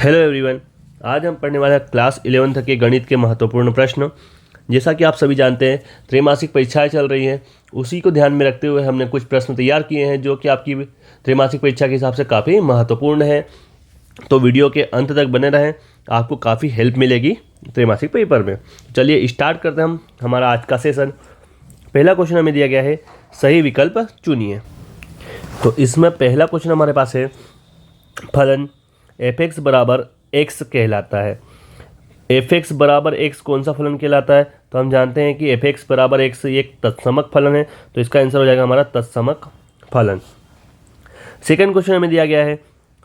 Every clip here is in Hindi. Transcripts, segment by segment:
Hello everyone. आज हम पढ़ने वाले हैं क्लास 11th के गणित के महत्वपूर्ण प्रश्न। जैसा कि आप सभी जानते हैं, त्रैमासिक परीक्षाएं चल रही हैं। उसी को ध्यान में रखते हुए हमने कुछ प्रश्न तैयार किए हैं जो कि आपकी त्रैमासिक परीक्षा के हिसाब से काफ़ी महत्वपूर्ण है। तो वीडियो के अंत तक बने रहें, आपको काफ़ी हेल्प मिलेगी त्रैमासिक पेपर में। चलिए स्टार्ट करते हैं हम हमारा आज का सेशन। पहला क्वेश्चन हमें दिया गया है, सही विकल्प चुनिए। तो इसमें पहला क्वेश्चन हमारे पास है, फलन f(x) बराबर x कहलाता है। f(x) बराबर x कौन सा फलन कहलाता है? तो हम जानते हैं कि f(x) बराबर x एक तत्समक फलन है, तो इसका आंसर हो जाएगा हमारा तत्समक फलन। सेकंड क्वेश्चन हमें दिया गया है,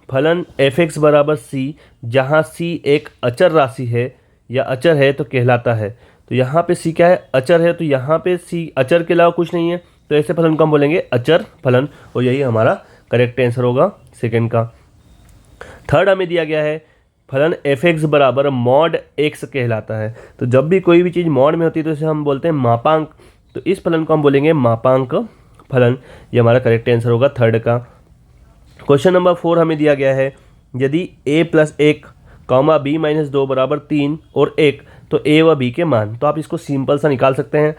फलन f(x) बराबर c जहाँ c एक अचर राशि है या अचर है तो कहलाता है। तो यहाँ पे c क्या है? अचर है, तो यहाँ पे c अचर के अलावा कुछ नहीं है, तो ऐसे फलन को हम बोलेंगे अचर फलन, और यही हमारा करेक्ट आंसर होगा सेकंड का। थर्ड हमें दिया गया है, फलन f(x) बराबर मॉड x कहलाता है। तो जब भी कोई भी चीज़ मॉड में होती है तो इसे हम बोलते हैं मापांक, तो इस फलन को हम बोलेंगे मापांक फलन। ये हमारा करेक्ट आंसर होगा थर्ड का। क्वेश्चन नंबर 4 हमें दिया गया है, यदि a + 1, b - 2 बराबर 3 और 1 तो a व b के मान। तो आप इसको सिंपल सा निकाल सकते हैं।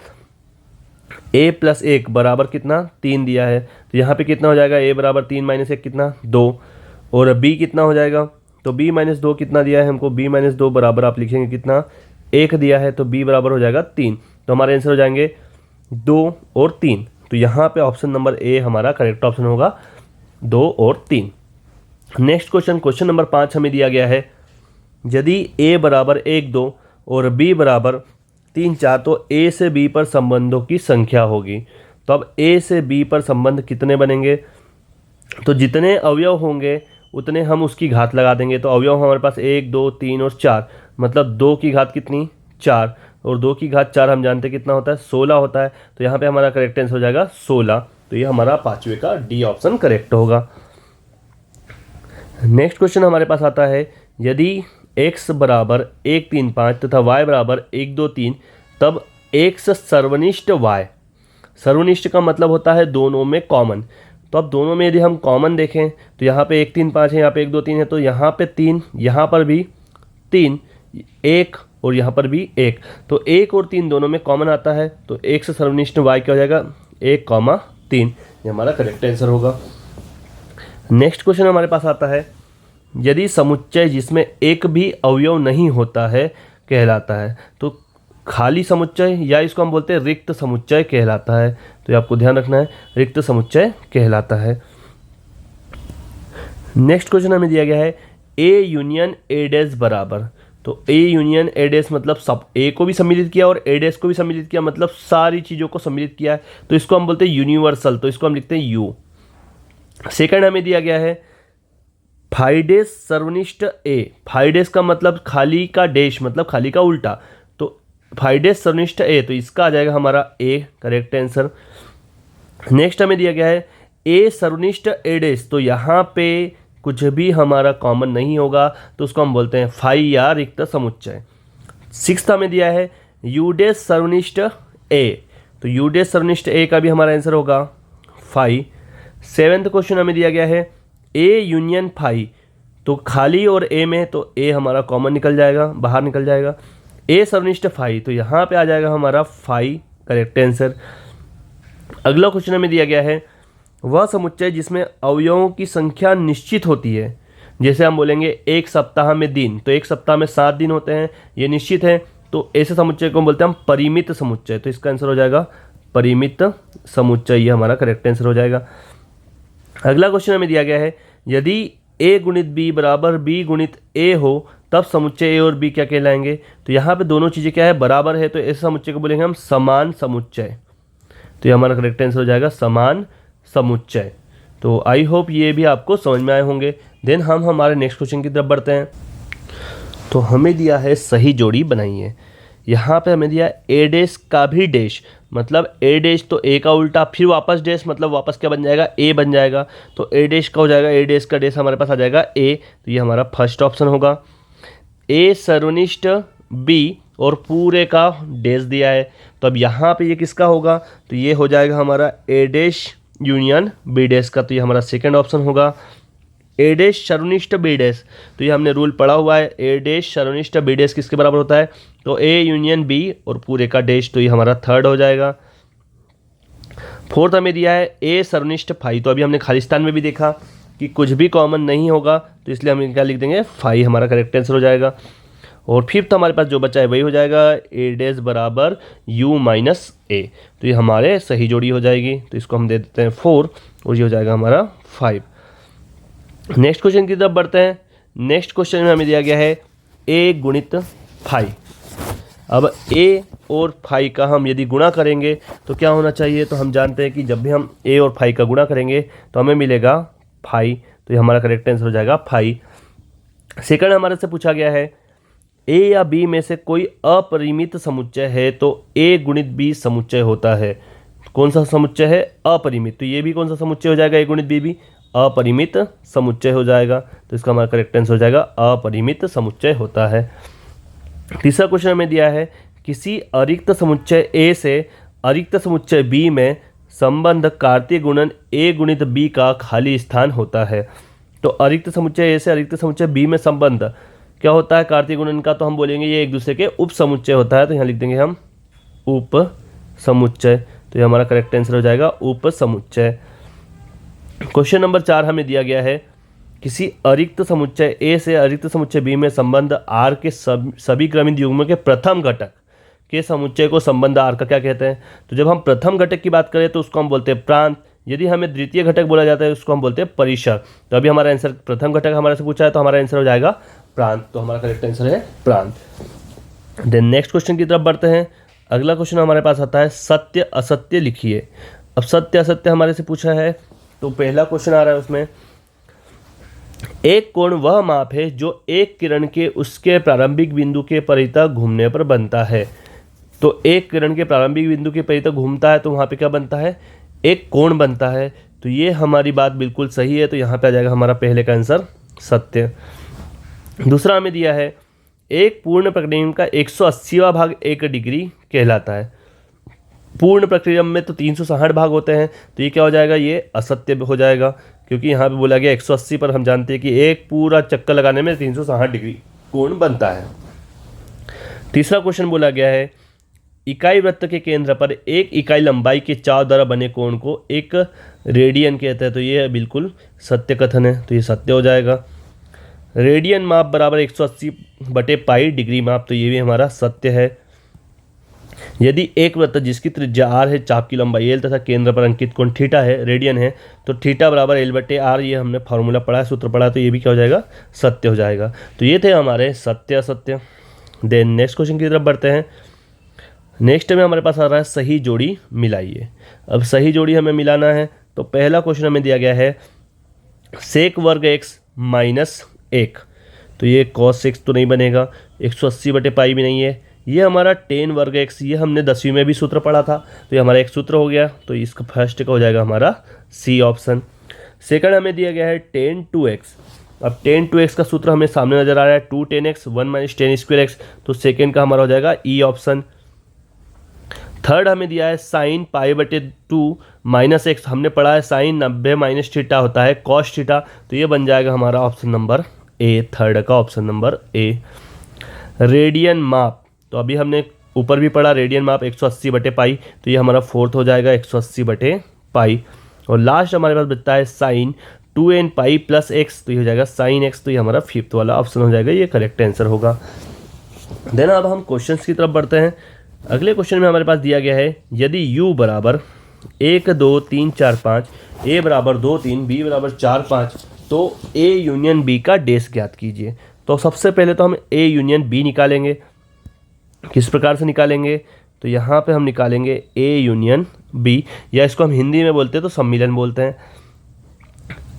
a + 1 बराबर कितना? 3 दिया है, तो यहाँ पे कितना हो जाएगा? a बराबर 3 - 1 कितना? 2, और b कितना हो जाएगा? तो b - 2 कितना दिया है हमको? b - 2 बराबर आप लिखेंगे कितना? 1 दिया है, तो b बराबर हो जाएगा 3। तो हमारे आंसर हो जाएंगे 2 और 3। तो यहाँ पे ऑप्शन नंबर ए हमारा करेक्ट ऑप्शन होगा, 2 और 3। नेक्स्ट क्वेश्चन नंबर 5 हमें दिया गया है, यदि a बराबर 1 2 और b बराबर 3 4 तो a से b पर संबंधों की संख्या होगी। तो अब a से b पर संबंध कितने बनेंगे? तो जितने अवयव होंगे उतने हम उसकी घात लगा देंगे। तो अवयव हमारे पास 1 2 3 और 4, मतलब 2 की घात कितनी? 4, और 2 की घात 4 हम जानते कितना होता है? 16 होता है। तो यहाँ पे हमारा करेक्ट आंसर हो जाएगा 16। तो ये हमारा पांचवे का डी ऑप्शन करेक्ट होगा। नेक्स्ट क्वेश्चन हमारे पास आता है, यदि x बराबर 1 3 5 तथा y बराबर 1 2 3 तब x सर्वनिष्ठ y। सर्वनिष्ठ का मतलब होता है दोनों में कॉमन। तो अब दोनों में यदि हम कॉमन देखें तो यहाँ पे 1 3 5 है, यहाँ पे 1 2 3 है, तो यहाँ पे 3, यहाँ पर भी 3, 1 और यहाँ पर भी 1, तो 1 और 3 दोनों में कॉमन आता है। तो x सर्वनिष्ठ y क्या हो जाएगा? 1 3। ये हमारा करेक्ट आंसर होगा। नेक्स्ट क्वेश्चन हमारे पास आता है, यदि समुच्चय जिसमें एक भी अवयव नहीं होता है कहलाता है। तो खाली समुच्चय या इसको हम बोलते हैं रिक्त समुच्चय कहलाता है। तो ये आपको ध्यान रखना है, रिक्त समुच्चय कहलाता है। नेक्स्ट क्वेश्चन हमें दिया गया है, a यूनियन a' बराबर। तो a यूनियन a' मतलब सब a को भी सम्मिलित किया और a' को भी सम्मिलित किया, मतलब सारी चीज़ों को सम्मिलित किया है। तो इसको हम बोलते हैं यूनिवर्सल, तो इसको हम लिखते हैं u। सेकंड हमें दिया गया है, फाइडेस सर्वनिष्ठ a। फाइडेस का मतलब खाली का डैश, मतलब खाली का उल्टा। तो फाइडेस सर्वनिष्ठ a, तो इसका आ जाएगा हमारा a करेक्ट आंसर। नेक्स्ट हमें दिया गया है, a सर्वनिष्ठ a'। तो यहाँ पे कुछ भी हमारा कॉमन नहीं होगा, तो उसको हम बोलते हैं फाई या रिक्त समुच्चय। सिक्स्थ हमें दिया है, u' सर्वनिष्ठ a। तो u' सर्वनिष्ठ a का भी हमारा आंसर होगा फाई। सेवेंथ क्वेश्चन हमें दिया गया है, a यूनियन फाई। तो खाली और a में, तो a हमारा कॉमन निकल जाएगा, बाहर निकल जाएगा। a सर्वनिष्ठ फाई, तो यहाँ पे आ जाएगा हमारा फाई करेक्ट आंसर। अगला क्वेश्चन हमें दिया गया है, वह समुच्चय जिसमें अवयवों की संख्या निश्चित होती है। जैसे हम बोलेंगे एक सप्ताह में दिन, तो एक सप्ताह में 7 दिन होते हैं, ये निश्चित है। तो ऐसे समुच्चय को हम बोलते हैं हम परिमित समुच्चय। तो इसका आंसर हो जाएगा परिमित समुच्चय, ये हमारा करेक्ट आंसर हो जाएगा। अगला क्वेश्चन हमें दिया गया है, यदि a गुणित b बराबर b गुणित a हो तब समुच्चय a और b क्या कहलाएंगे? तो यहाँ पे दोनों चीज़ें क्या है? बराबर है, तो ऐसे समुच्चय को बोलेंगे हम समान समुच्चय। तो ये हमारा करेक्ट आंसर हो जाएगा समान समुच्चय। तो आई होप ये भी आपको समझ में आए होंगे। देन हम हमारे नेक्स्ट क्वेश्चन की तरफ बढ़ते हैं। तो हमें दिया है सही जोड़ी बनाइए। यहाँ पे हमें दिया a' का भी डैश, मतलब a' तो a का उल्टा, फिर वापस डैश, मतलब वापस क्या बन जाएगा? a बन जाएगा। तो a' का हो जाएगा, a' का डैश हमारे पास आ जाएगा a। तो ये हमारा फर्स्ट ऑप्शन होगा। a सर्वनिष्ठ b और पूरे का डैश दिया है, तो अब यहाँ पे ये किसका होगा? तो ये हो जाएगा हमारा a' यूनियन b' का। तो ये हमारा सेकेंड ऑप्शन होगा। ए डैश शर्वनिष्ठ बी डैश, तो ये हमने रूल पढ़ा हुआ है, ए डैश शर्वनिष्ठ बी डैश किसके बराबर होता है, तो ए यूनियन बी और पूरे का डैश, तो ये हमारा थर्ड हो जाएगा। फोर्थ हमें दिया है ए सर्वनिष्ठ फाई, तो अभी हमने खालिस्तान में भी देखा कि कुछ भी कॉमन नहीं होगा, तो इसलिए हम क्या लिख देंगे, फाई हमारा करेक्ट आंसर हो जाएगा। और फिफ्थ हमारे पास जो बचा है वही हो जाएगा, ए डैश बराबर यू माइनस ए, तो ये हमारे सही जोड़ी हो जाएगी, तो इसको हम दे देते हैं 4 और ये हो जाएगा हमारा 5। नेक्स्ट क्वेश्चन की तरफ बढ़ते हैं। नेक्स्ट क्वेश्चन में हमें दिया गया है ए गुणित फाई। अब ए और फाई का हम यदि गुणा करेंगे तो क्या होना चाहिए, तो हम जानते हैं कि जब भी हम ए और फाई का गुणा करेंगे तो हमें मिलेगा फाई, तो ये हमारा करेक्ट आंसर हो जाएगा फाई। सेकंड हमारे से पूछा गया है ए या बी में से कोई अपरिमित समुच्चय है तो ए गुणित बी समुच्चय होता है। कौन सा समुच्चय है, अपरिमित, तो ये भी कौन सा समुच्चय हो जाएगा, ए गुणित बी भी अपरिमित समुच्चय हो जाएगा, तो इसका हमारा करेक्ट आंसर हो जाएगा अपरिमित समुच्चय होता है। तीसरा क्वेश्चन हमें दिया है किसी अरिक्त समुच्चय ए से अरिक्त समुच्चय बी में संबंध कार्तीय गुणन ए गुणित बी का खाली स्थान होता है। तो अरिक्त समुच्चय ए से अरिक्त समुच्चय बी में संबंध क्या होता है कार्तीय गुणन का, तो हम बोलेंगे ये एक दूसरे के उप समुच्चय होता है, तो यहाँ लिख देंगे हम उप समुच्चय, तो ये हमारा करेक्ट आंसर हो जाएगा उप समुच्चय। क्वेश्चन नंबर 4 हमें दिया गया है किसी अरिक्त समुच्चय ए से अरिक्त समुच्चय बी में संबंध आर के सभी क्रमित युग्म के प्रथम घटक के समुच्चय को संबंध आर का क्या कहते हैं। तो जब हम प्रथम घटक की बात करें तो उसको हम बोलते हैं प्रांत, यदि हमें द्वितीय घटक बोला जाता है उसको हम बोलते हैं परिसर। तो अभी हमारा आंसर प्रथम घटक हमारे से पूछा है तो हमारा आंसर हो जाएगा प्रांत, तो हमारा करेक्ट आंसर है प्रांत। देन नेक्स्ट क्वेश्चन की तरफ बढ़ते हैं। अगला क्वेश्चन हमारे पास आता है सत्य असत्य लिखिए। अब सत्य असत्य हमारे से पूछा है, तो पहला क्वेश्चन आ रहा है उसमें एक कोण वह माप है जो एक किरण के उसके प्रारंभिक बिंदु के परितः घूमने पर बनता है। तो एक किरण के प्रारंभिक बिंदु के परितः घूमता है तो वहाँ पे क्या बनता है, एक कोण बनता है, तो ये हमारी बात बिल्कुल सही है, तो यहाँ पे आ जाएगा हमारा पहले का आंसर सत्य। दूसरा हमें दिया है एक पूर्ण प्रक्रिया का 180वां भाग 1 डिग्री कहलाता है। पूर्ण प्रक्रिया में तो 360 भाग होते हैं, तो ये क्या हो जाएगा, ये असत्य हो जाएगा, क्योंकि यहाँ पे बोला गया 180 पर हम जानते हैं कि एक पूरा चक्कर लगाने में 360 डिग्री कोण बनता है। तीसरा क्वेश्चन बोला गया है इकाई वृत्त के केंद्र पर एक इकाई लंबाई के चाव द्वारा बने कोण को एक रेडियन कहते हैं, तो ये बिल्कुल सत्य कथन है, तो ये सत्य हो जाएगा। रेडियन माप बराबर 180/पाई डिग्री माप, तो ये भी हमारा सत्य है। यदि एक वृत्त जिसकी त्रिज्या r है, चाप की लंबाई l तथा केंद्र पर अंकित कोण थीटा है, रेडियन है, तो थीटा बराबर l/r, ये हमने फार्मूला पढ़ा है, सूत्र पढ़ा है, तो ये भी क्या हो जाएगा, सत्य हो जाएगा। तो ये थे हमारे सत्य असत्य। देन नेक्स्ट क्वेश्चन की तरफ बढ़ते हैं। नेक्स्ट में हमारे पास आ रहा है सही जोड़ी मिलाइए। अब सही जोड़ी हमें मिलाना है, तो पहला क्वेश्चन हमें दिया गया है सेक वर्ग x माइनस 1, तो ये cos x तो नहीं बनेगा, 180/पाई भी नहीं है, ये हमारा tan वर्ग x, ये हमने 10वीं में भी सूत्र पढ़ा था, तो ये हमारा एक सूत्र हो गया, तो इसका फर्स्ट का हो जाएगा हमारा सी ऑप्शन। सेकंड हमें दिया गया है tan 2x। अब tan 2x का सूत्र हमें सामने नजर आ रहा है 2 tan x 1 minus tan square x, तो सेकंड का हमारा हो जाएगा ई ऑप्शन। थर्ड हमें दिया है साइन π/2 माइनस एक्स, हमने पढ़ा है साइन 90 माइनस थीटा होता है कॉस थीटा, तो ये बन जाएगा हमारा ऑप्शन नंबर ए, थर्ड का ऑप्शन नंबर ए। रेडियन माप, तो अभी हमने ऊपर भी पढ़ा रेडियन माप 180/पाई, तो ये हमारा फोर्थ हो जाएगा 180/पाई। और लास्ट हमारे पास बचता है sign 2n pi plus x, तो ये हो जाएगा साइन एक्स, तो ये हमारा फिफ्थ वाला ऑप्शन हो जाएगा, ये करेक्ट आंसर होगा। देन अब हम क्वेश्चंस की तरफ बढ़ते हैं। अगले क्वेश्चन में हमारे पास दिया गया है यदि u बराबर 1 2 3 4 5, a बराबर 2 3, b बराबर 4 5, तो a यूनियन b का डैश ज्ञात कीजिए। तो सबसे पहले तो हम a यूनियन b निकालेंगे। किस प्रकार से निकालेंगे, तो यहाँ पे हम निकालेंगे a यूनियन b, या इसको हम हिंदी में बोलते हैं तो सम्मिलन बोलते हैं।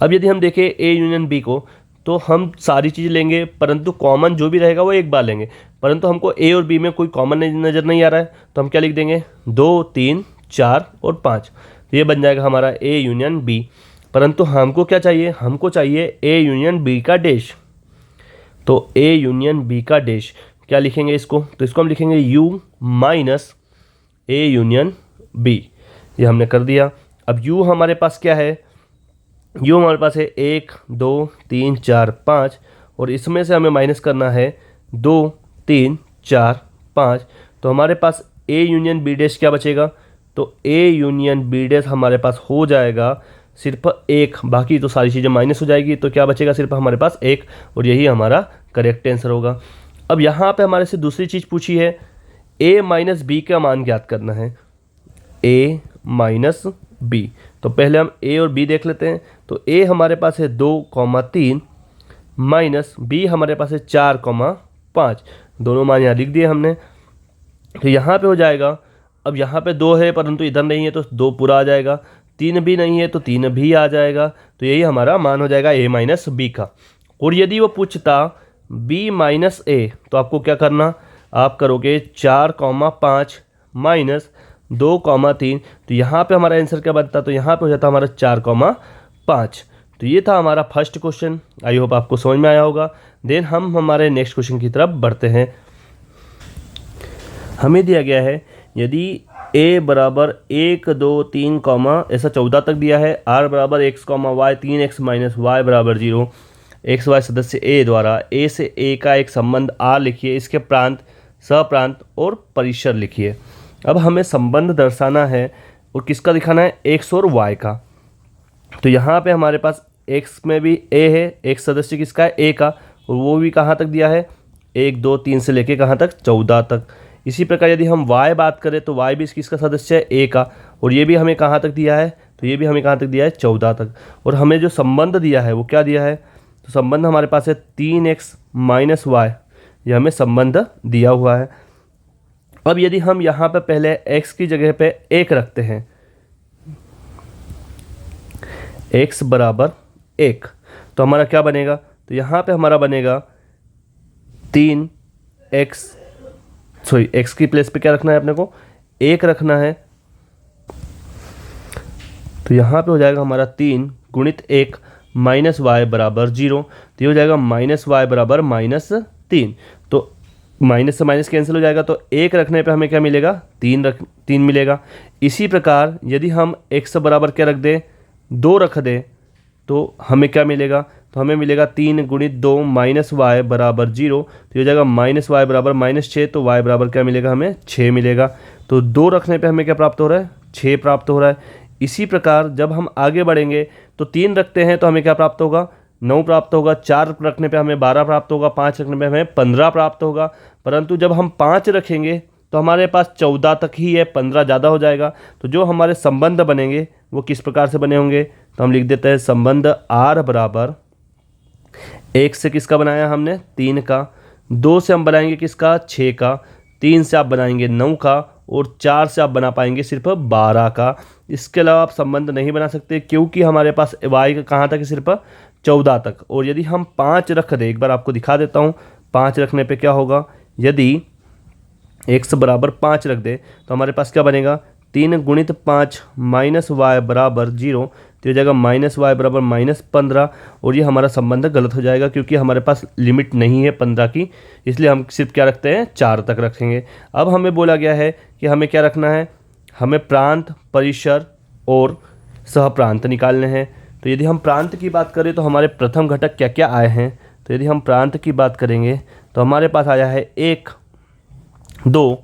अब यदि हम देखें a यूनियन b को, तो हम सारी चीज़ लेंगे, परंतु कॉमन जो भी रहेगा वो एक बार लेंगे, परंतु हमको ए और बी में कोई कॉमन नज़र नहीं आ रहा है, तो हम क्या लिख देंगे 2 3 4 और 5, तो ये बन जाएगा हमारा ए यूनियन बी। परंतु हमको क्या चाहिए, हमको चाहिए ए यूनियन बी का डैश। तो ए यूनियन बी का डैश क्या लिखेंगे इसको, तो इसको हम लिखेंगे U minus A union B, ये हमने कर दिया। अब यू हमारे पास क्या है, यो हमारे पास है 1 2 3 4 5 और इसमें से हमें माइनस करना है 2 3 4 5। तो हमारे पास ए यूनियन बी डैश क्या बचेगा, तो ए यूनियन बी डैश हमारे पास हो जाएगा सिर्फ 1, बाकी तो सारी चीज़ें माइनस हो जाएगी, तो क्या बचेगा सिर्फ हमारे पास 1, और यही हमारा करेक्ट आंसर होगा। अब यहाँ पे हमारे से दूसरी चीज़ पूछी है, a माइनस बी का मान ज्ञात करना है, a माइनस बी। तो पहले हम a और b देख लेते हैं। तो a हमारे पास है 2,3 माइनस b हमारे पास है 4,5, दोनों मान यहाँ लिख दिए हमने। तो यहाँ पे हो जाएगा, अब यहाँ पे 2 है परंतु इधर नहीं है तो 2 पूरा आ जाएगा, 3 भी नहीं है तो 3 भी आ जाएगा, तो यही हमारा मान हो जाएगा a माइनस बी का। और यदि वो पूछता b माइनस ए, तो आपको क्या करना, आप करोगे 4,5 माइनस 2,3, तो यहाँ पे हमारा आंसर क्या बनता, तो यहाँ पे हो जाता हमारा 4,5। तो ये था हमारा फर्स्ट क्वेश्चन। आई होप आपको समझ में आया होगा। देन हम हमारे नेक्स्ट क्वेश्चन की तरफ बढ़ते हैं। हमें दिया गया है यदि a बराबर 1 2 3 ऐसा 14 तक दिया है, r बराबर x y 3x minus y बराबर 0, एक्स वाई सदस्य a द्वारा a से a का एक संबंध r लिखिए, इसके प्रांत, सहप्रांत और परिसर लिखिए। अब हमें संबंध दर्शाना है और किसका दिखाना है, x और y का। तो यहाँ पे हमारे पास x में भी a है, एक सदस्य किसका है, a का, और वो भी कहाँ तक दिया है, 1 2 3 से लेके कहाँ तक, 14 तक। इसी प्रकार यदि हम y बात करें तो y भी किसका सदस्य है, a का, और ये भी हमें कहाँ तक दिया है, तो ये भी हमें कहाँ तक दिया है, 14 तक। और हमें जो संबंध दिया है वो क्या दिया है, तो संबंध हमारे पास है 3x माइनस वाई, ये हमें संबंध दिया हुआ है। अब यदि हम यहाँ पे पहले x की जगह पे 1 रखते हैं, x बराबर 1, तो हमारा क्या बनेगा, तो यहाँ पे हमारा बनेगा 3x, सॉरी x की प्लेस पे क्या रखना है अपने को, 1 रखना है। तो यहाँ पे हो जाएगा हमारा 3 गुणित 1 माइनस वाई बराबर 0, तो ये हो जाएगा माइनस वाई बराबर -3। तो माइनस से माइनस कैंसिल हो जाएगा, तो 1 रखने पे हमें क्या मिलेगा, 3 मिलेगा। इसी प्रकार यदि हम x बराबर क्या रख दें, 2 रख दें, तो हमें क्या मिलेगा, तो हमें मिलेगा 3 गुणित 2 माइनस वाई बराबर 0, तो ये हो जाएगा माइनस वाई बराबर -6, तो y बराबर क्या मिलेगा, हमें 6 मिलेगा। तो 2 रखने पे हमें क्या प्राप्त हो रहा है, 6 प्राप्त हो रहा है। इसी प्रकार जब हम आगे बढ़ेंगे तो 3 रखते हैं तो हमें क्या प्राप्त होगा, 9 प्राप्त होगा, 4 रखने पे हमें 12 प्राप्त होगा, 5 रखने पे हमें 15 प्राप्त होगा। परंतु जब हम 5 रखेंगे तो हमारे पास 14 तक ही है, 15 ज़्यादा हो जाएगा। तो जो हमारे संबंध बनेंगे वो किस प्रकार से बने होंगे, तो हम लिख देते हैं संबंध r बराबर 1 से किसका बनाया हमने, 3 का, 2 से हम बनाएंगे किसका, 6 का, 3 से आप बनाएंगे 9 का, और 4 से आप बना पाएंगे सिर्फ 12 का। इसके अलावा आप संबंध नहीं बना सकते क्योंकि हमारे पास y का कहाँ तक है, सिर्फ 14 तक। और यदि हम 5 रख दें, एक बार आपको दिखा देता हूँ, 5 रखने पे क्या होगा, यदि x बराबर 5 रख दे तो हमारे पास क्या बनेगा, 3 गुणित 5 माइनस वाई बराबर 0, तो हो जाएगा माइनस वाई बराबर -15। और ये हमारा संबंध गलत हो जाएगा क्योंकि हमारे पास लिमिट नहीं है 15 की, इसलिए हम सिर्फ क्या रखते हैं, 4 तक रखेंगे। अब हमें बोला गया है कि हमें क्या रखना है, हमें प्रांत, परिसर और सहप्रांत निकालने हैं। तो यदि हम प्रांत की बात करें तो हमारे प्रथम घटक क्या क्या आए हैं, तो यदि हम प्रांत की बात करेंगे तो हमारे पास आया है 1 2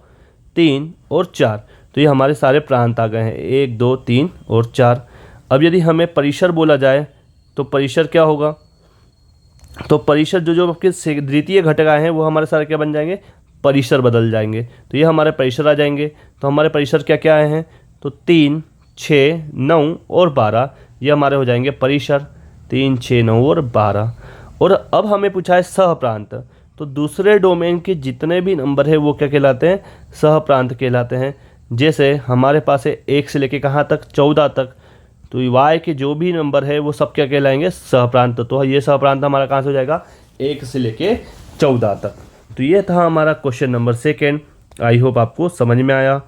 3 और 4, तो ये हमारे सारे प्रांत आ गए हैं, 1 2 3 और 4। अब यदि हमें परिसर बोला जाए तो परिसर क्या होगा, तो परिसर जो आपके द्वितीय घटक आए हैं वो हमारे सारे क्या बन जाएंगे, परिसर बदल जाएंगे। तो ये हमारे परिसर आ जाएंगे। तो हमारे परिसर क्या क्या आए हैं, तो 3 6 9 और 12, ये हमारे हो जाएंगे परिसर, 3 6 9 और 12। और अब हमें पूछा है सहप्रांत, तो दूसरे डोमेन के जितने भी नंबर है वो क्या कहलाते हैं, सहप्रांत कहलाते हैं। जैसे हमारे पास है 1 से लेके कहाँ तक, 14 तक, तो y के जो भी नंबर है वो सब क्या कहलाएंगे, सहप्रांत। तो ये सहप्रांत हमारा कहाँ से हो जाएगा, 1 से लेके 14 तक। तो ये था हमारा क्वेश्चन नंबर 2। आई होप आपको समझ में आया।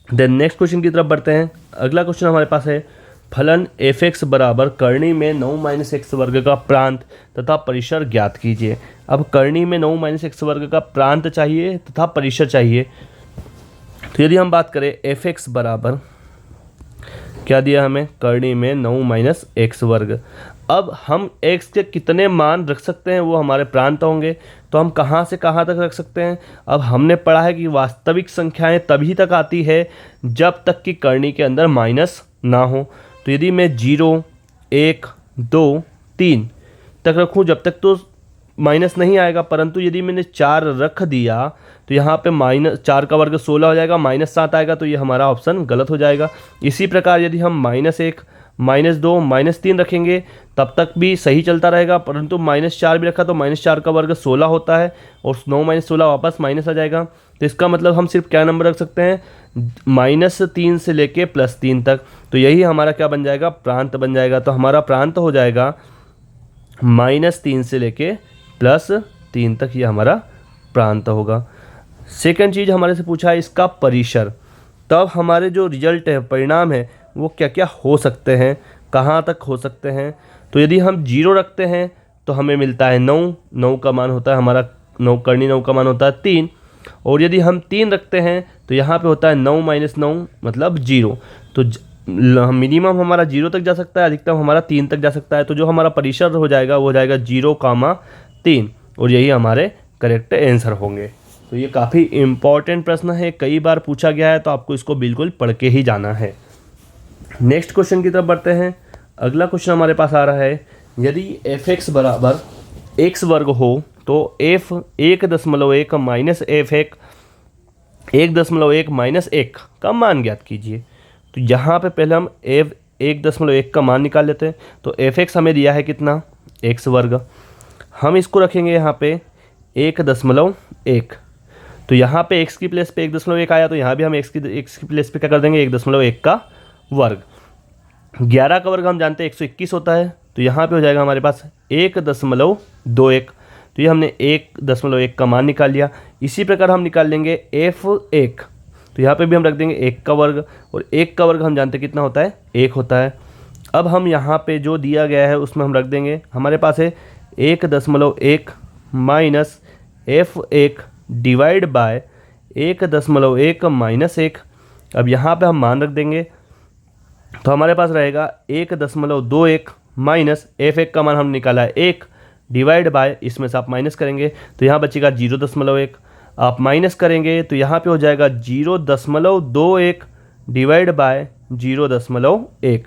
देन नेक्स्ट क्वेश्चन की तरफ बढ़ते हैं। अगला क्वेश्चन हमारे पास है, फलन f(x) बराबर करनी में 9 - x वर्ग का प्रांत तथा परिसर ज्ञात कीजिए। अब करनी में 9 - x वर्ग का प्रांत चाहिए तथा परिसर चाहिए। तो यदि हम बात करें f(x) बराबर क्या दिया हमें, करनी में 9 माइनस एक्स वर्ग। अब हम x के कितने मान रख सकते हैं वो हमारे प्रांत होंगे, तो हम कहाँ से कहाँ तक रख सकते हैं। अब हमने पढ़ा है कि वास्तविक संख्याएं तभी तक आती है जब तक कि करनी के अंदर माइनस ना हो। तो यदि मैं 0, 1, 2, 3 तक रखूँ जब तक तो माइनस नहीं आएगा, परंतु यदि मैंने 4 रख दिया तो यहाँ पे -4 का वर्ग 16 हो जाएगा, -7 आएगा, तो ये हमारा ऑप्शन गलत हो जाएगा। इसी प्रकार यदि हम -1, -2, -3 रखेंगे तब तक भी सही चलता रहेगा, परंतु -4 भी रखा तो -4 का वर्ग 16 होता है और 9 - 16 वापस माइनस आ जाएगा। तो इसका मतलब हम सिर्फ क्या नंबर रख सकते हैं, -3 से लेके +3 तक। तो यही हमारा क्या बन जाएगा, प्रांत बन जाएगा। तो हमारा प्रांत हो जाएगा -3 से लेके +3 तक, ये हमारा प्रांत होगा। सेकंड चीज़ हमारे से पूछा है इसका परिसर। तब हमारे जो रिजल्ट है, परिणाम है, वो क्या क्या हो सकते हैं, कहाँ तक हो सकते हैं। तो यदि हम 0 रखते हैं तो हमें मिलता है 9, 9 का मान होता है हमारा 9, करनी 9 का मान होता है 3। और यदि हम 3 रखते हैं तो यहाँ पे होता है 9 - 9 मतलब 0। तो मिनिमम हमारा 0 तक जा सकता है, अधिकतम हमारा 3 तक जा सकता है। तो जो हमारा परिसर हो जाएगा वो हो जाएगा 0, 3, और यही हमारे करेक्ट आंसर होंगे। तो ये काफ़ी इम्पॉर्टेंट प्रश्न है, कई बार पूछा गया है, तो आपको इसको बिल्कुल पढ़ के ही जाना है। नेक्स्ट क्वेश्चन की तरफ बढ़ते हैं। अगला क्वेश्चन हमारे पास आ रहा है, यदि f(x) बराबर x वर्ग हो तो f 1.1 माइनस f(1) 1.1 माइनस 1 का मान ज्ञात कीजिए। तो यहाँ पे पहले हम f 1.1 का मान निकाल लेते हैं। तो f(x) हमें दिया है कितना, x वर्ग। हम इसको रखेंगे यहाँ पे 1.1। तो यहाँ पे x की प्लेस पे 1.1 आया, तो यहाँ भी हम x की प्लेस पे क्या कर देंगे, 1.1 का वर्ग। 11 का वर्ग हम जानते हैं 121 होता है, तो यहाँ पे हो जाएगा हमारे पास 1.21। तो ये हमने 1.1 का मान निकाल लिया। इसी प्रकार हम निकाल लेंगे f(1), तो यहाँ पे भी हम रख देंगे 1 का वर्ग, और 1 का वर्ग हम जानते हैं कितना होता है, 1 होता है। अब हम यहाँ पे जो दिया गया है उसमें हम रख देंगे, हमारे पास है 1.1 minus f(1) divide by 1.1 minus 1। अब यहाँ पे हम मान रख देंगे, तो हमारे पास रहेगा 1.21 माइनस f(1) का मान हम निकाला है 1 डिवाइड बाय, इसमें से आप माइनस करेंगे तो यहाँ बचेगा 0.1। आप माइनस करेंगे तो यहाँ पे हो जाएगा 0.21 डिवाइड बाय 0.1।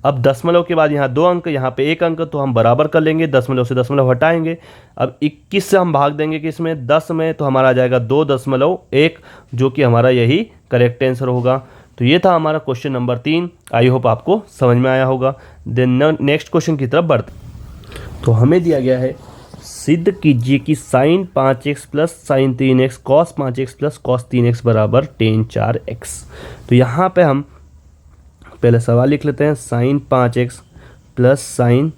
अब दशमलव के बाद यहाँ 2 अंक, यहाँ पे 1 अंक, तो हम बराबर कर लेंगे, दशमलव से दशमलव हटाएंगे। अब 21 से हम भाग देंगे कि इसमें 10 में, तो हमारा आ जाएगा 2.1, जो कि हमारा यही करेक्ट आंसर होगा। तो ये था हमारा क्वेश्चन नंबर 3। आई होप आपको समझ में आया होगा। देन नेक्स्ट क्वेश्चन की तरफ बढ़ते। तो हमें दिया गया है, सिद्ध कीजिए कि sin 5x plus sin 3x cos 5x plus cos 3x बराबर tan 4x। तो यहाँ पे हम पहले सवाल लिख लेते हैं, sin 5x plus sin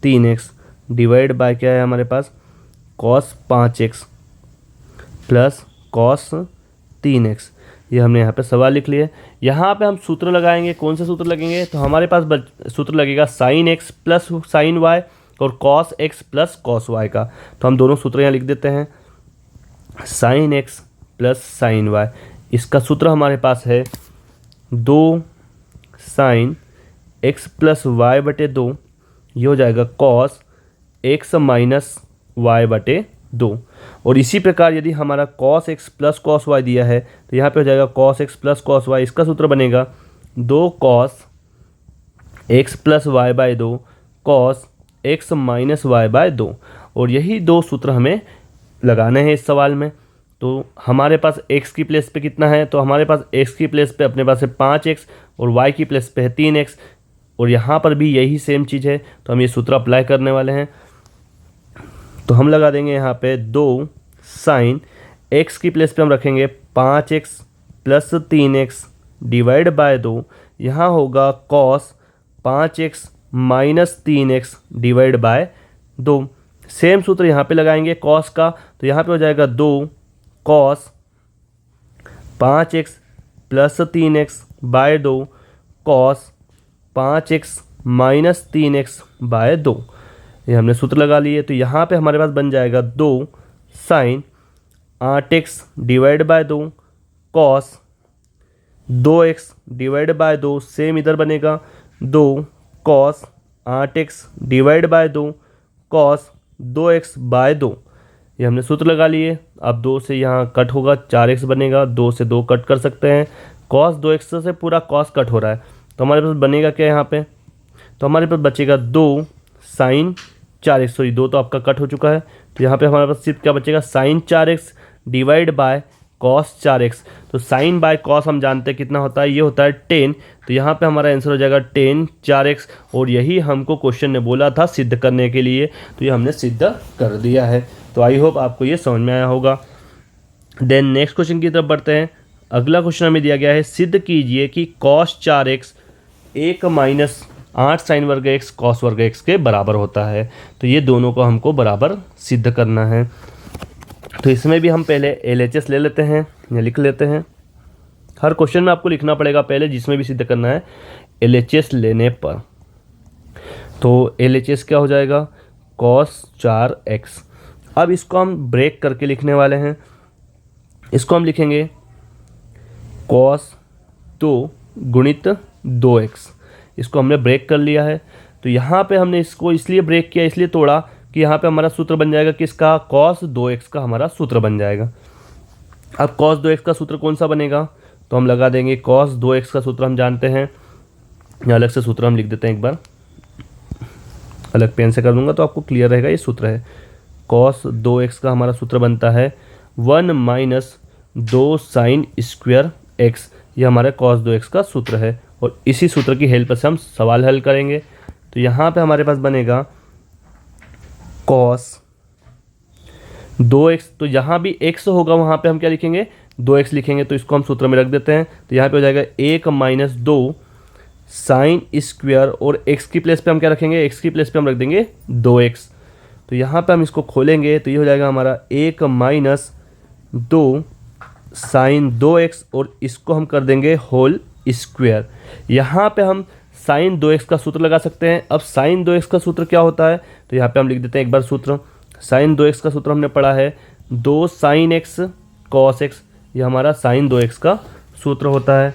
3x divide by क्या है हमारे पास, cos 5x plus cos 3x। ये हमने यहाँ पे सवाल लिख लिया। यहाँ पे हम सूत्र लगाएंगे, कौन से सूत्र लगेंगे, तो हमारे पास सूत्र लगेगा sin x plus sin y और cos x plus cos y का। तो हम दोनों सूत्र यहाँ लिख देते हैं, sin x plus sin y। इसका सूत्र हमारे पास है 2 sin x प्लस y बटे 2, ये हो जाएगा cos x माइनस y बटे 2। और इसी प्रकार यदि हमारा cos x plus cos y दिया है तो यहाँ पे हो जाएगा cos x plus cos y। इसका सूत्र बनेगा 2 cos x plus y by 2 cos x minus y by 2। और यही दो सूत्र हमें लगाने हैं इस सवाल में। तो हमारे पास x की प्लेस पे कितना है, तो हमारे पास x की प्लेस पे अपने पास है 5x और y की प्लेस पे है 3x, और यहाँ पर भी यही सेम चीज़ है। तो हम ये सूत्र अप्लाई करने वाले हैं। तो हम लगा देंगे यहाँ पे 2 sin x की प्लेस पे हम रखेंगे 5x plus 3x divide by 2, यहाँ होगा cos 5x minus 3x divide by 2। Same सूत्र यहाँ पे लगाएंगे cos का, तो यहाँ पे हो जाएगा 2 cos 5x plus 3x by 2 cos 5x minus 3x by 2। ये हमने सूत्र लगा लिए। तो यहाँ पे हमारे पास बन जाएगा 2 sin 8x divide by 2 cos 2x divide by 2 same इधर बनेगा 2 cos 8x divide by 2 cos 2x by 2। ये हमने सूत्र लगा लिए। अब 2 से यहाँ कट होगा 4x बनेगा, 2 से 2 कट कर सकते हैं, कॉस 2x से पूरा कॉस कट हो रहा है तो हमारे पास बनेगा क्या यहाँ पे, तो हमारे पास बचेगा 2 साइन 4x, सॉरी 2 तो आपका कट हो चुका है तो यहाँ पे हमारे पास सिर्फ क्या बचेगा sign 4x divide by cos 4x। तो साइन बाय कॉस हम जानते हैं कितना होता है, ये होता है 10, तो यहाँ पे हमारा आंसर हो जाएगा 10 4x। और यही हमको क्वेश्चन ने बोला था सिद्ध करने के लिए, तो ये हमने सिद्ध कर दिया है। तो आई होप आपको ये समझ में आया होगा। देन नेक्स्ट क्वेश्चन की तरफ बढ़ते हैं। अगला क्वेश्चन हमें दिया गया है, सिद्ध कीजिए कि कॉस 4x 1 माइनस 8 साइन वर्ग x कॉस वर्ग x के बराबर होता है। तो ये दोनों को हमको बराबर सिद्ध करना है। तो इसमें भी हम पहले LHS ले लेते हैं या लिख लेते हैं। हर क्वेश्चन में आपको लिखना पड़ेगा पहले, जिसमें भी सिद्ध करना है LHS लेने पर। तो LHS क्या हो जाएगा, कॉस 4x। अब इसको हम ब्रेक करके लिखने वाले हैं। इसको हम लिखेंगे कॉस 2 गुणित 2x। इसको हमने ब्रेक कर लिया है। तो यहाँ पे हमने इसको इसलिए ब्रेक किया, इसलिए तोड़ा कि यहाँ पे हमारा सूत्र बन जाएगा किसका, कॉस 2x का हमारा सूत्र बन जाएगा। अब कॉस 2x का सूत्र कौन सा बनेगा, तो हम लगा देंगे कॉस 2x का सूत्र हम जानते हैं, या अलग से सूत्र हम लिख देते हैं, एक बार अलग पेन से कर दूंगा तो आपको क्लियर रहेगा। ये सूत्र है कॉस 2x का हमारा सूत्र बनता है 1 माइनस 2 साइन स्क्वायर x। ये हमारे कॉस 2x का सूत्र है और इसी सूत्र की हेल्प से हम सवाल हल करेंगे। तो यहाँ पे हमारे पास बनेगा कॉस 2x, तो यहाँ भी x होगा वहाँ पे हम क्या लिखेंगे 2x लिखेंगे, तो इसको हम सूत्र में रख देते हैं। तो यहाँ पे हो जाएगा 1 माइनस 2 साइन स्क्वायर, और x की प्लेस पे हम क्या रखेंगे, x की प्लेस पे हम रख देंगे 2x। तो यहाँ पे हम इसको खोलेंगे तो ये हो जाएगा हमारा 1 माइनस 2 साइन 2x, और इसको हम कर देंगे होल स्क्वायर। यहाँ पे हम साइन 2x का सूत्र लगा सकते हैं। अब साइन 2x का सूत्र क्या होता है, तो यहाँ पे हम लिख देते हैं एक बार सूत्र। साइन 2x का सूत्र हमने पढ़ा है 2 साइन x कॉस x, ये हमारा साइन 2x का सूत्र होता है।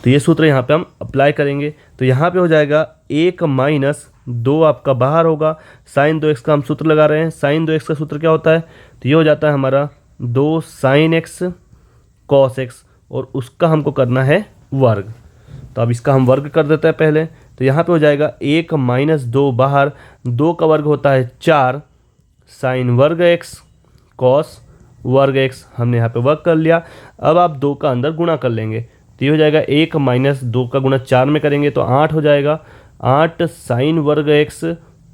तो ये सूत्र यहाँ पे हम अप्लाई करेंगे। तो यहाँ पे हो जाएगा 1 माइनस 2 आपका बाहर होगा, साइन 2x का हम सूत्र लगा रहे हैं। साइन 2x का सूत्र क्या होता है, तो ये हो जाता है हमारा 2 साइन x कॉस x, और उसका हमको करना है वर्ग। तो अब इसका हम वर्ग कर देते हैं पहले। तो यहाँ पे हो जाएगा 1 माइनस 2 बाहर, 2 का वर्ग होता है 4 साइन वर्ग x कॉस वर्ग x, हमने यहाँ पे वर्ग कर लिया। अब आप 2 का अंदर गुणा कर लेंगे तो ये हो जाएगा 1 माइनस 2 का गुणा 4 में करेंगे तो 8 हो जाएगा, 8 साइन वर्ग x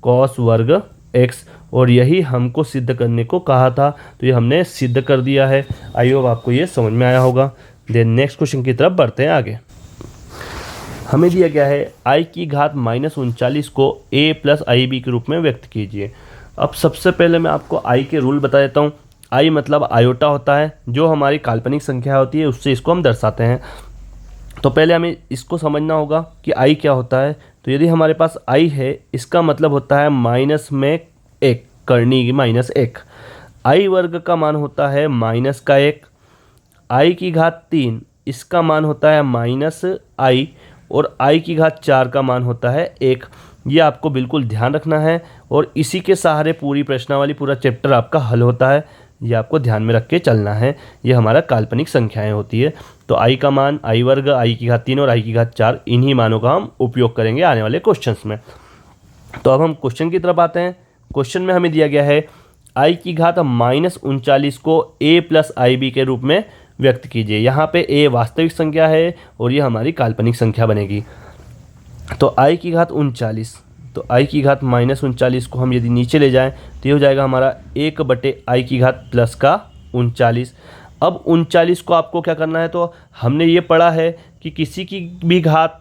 कॉस वर्ग x, और यही हमको सिद्ध करने को कहा था। तो ये हमने सिद्ध कर दिया है। आई होप आपको ये समझ में आया होगा। देन नेक्स्ट क्वेश्चन की तरफ बढ़ते हैं आगे। हमें दिया गया है i की घात -39 को a प्लस IB के रूप में व्यक्त कीजिए। अब सबसे पहले मैं आपको i के रूल बता देता हूँ। i मतलब आयोटा होता है, जो हमारी काल्पनिक संख्या होती है उससे इसको हम दर्शाते हैं। तो पहले हमें इसको समझना होगा कि i क्या होता है। तो यदि हमारे पास i है, इसका मतलब होता है माइनस में 1 करनी की -1। i वर्ग का मान होता है माइनस का 1। i की घात 3, इसका मान होता है -i, और i की घात 4 का मान होता है 1। ये आपको बिल्कुल ध्यान रखना है, और इसी के सहारे पूरी प्रश्नावली, पूरा चैप्टर आपका हल होता है। ये आपको ध्यान में रख के चलना है। ये हमारा काल्पनिक संख्याएं होती है। तो i का मान i वर्ग, i की घात 3 और i की घात 4, इन्हीं मानों का हम उपयोग करेंगे आने वाले क्वेश्चंस में। तो अब हम क्वेश्चन की तरफ आते हैं। क्वेश्चन में हमें दिया गया है i की घात -39 को a प्लस IB के रूप में व्यक्त कीजिए। यहाँ पे a वास्तविक संख्या है और ये हमारी काल्पनिक संख्या बनेगी। तो i की घात 39, तो i की घात -39 को हम यदि नीचे ले जाएं तो ये हो जाएगा हमारा 1/i की घात प्लस का 39। अब 39 को आपको क्या करना है, तो हमने ये पढ़ा है कि किसी की भी घात